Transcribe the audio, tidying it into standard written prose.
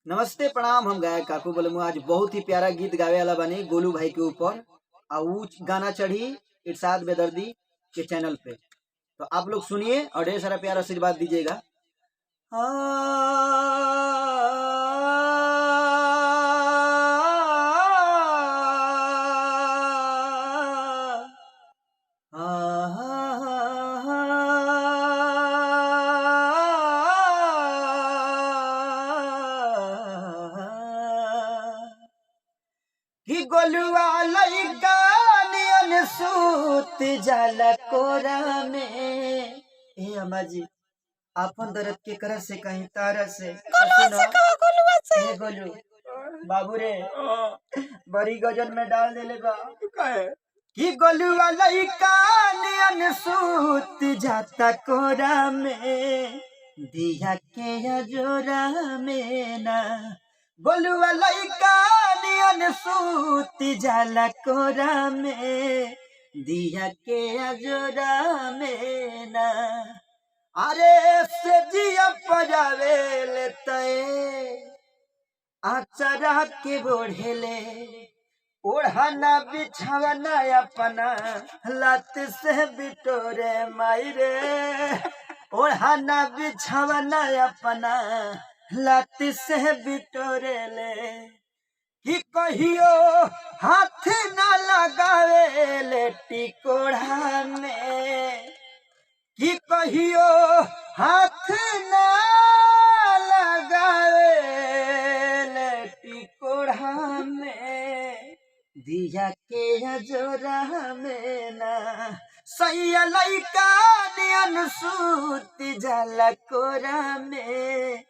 नमस्ते प्रणाम। हम गायक काकू बलमु आज बहुत ही प्यारा गीत गावे वाला बनी गोलू भाई के ऊपर। ऊ गाना चढ़ी इरशाद बेदर्दी के चैनल पे, तो आप लोग सुनिए और ढेर सारा प्यार आशीर्वाद दीजिएगा। कि गोलुआ लइका नियन सूत जाला कोरा में। ए अम्मा जी आपन दर्द के करत से कहीं तारा से ए गोलू बाबू रे बड़ी गजन में डाल देले बा कि गोलुआ लइका नियन सूत जाता कोरा में दिया के जोरा में ना। गोलुआ लइका नियन सूत जाला कोरा में दिया के जोरा में ना। अरे से जिया पजावे लेते आचरा के बोढ़ेले ओढ़ाना बिछावना अपना लत से बिटोरे मायरे। ओढ़ाना बिछावना अपना लत से बिटोरे ले कि कहियो हाथ न लगावे ले टिकोड़ा में। कि कहियो हाथ न लगावे ले टिकोड़ा में दिया के जोरा में ना। सैया लइका नियन सूत जाला कोरा में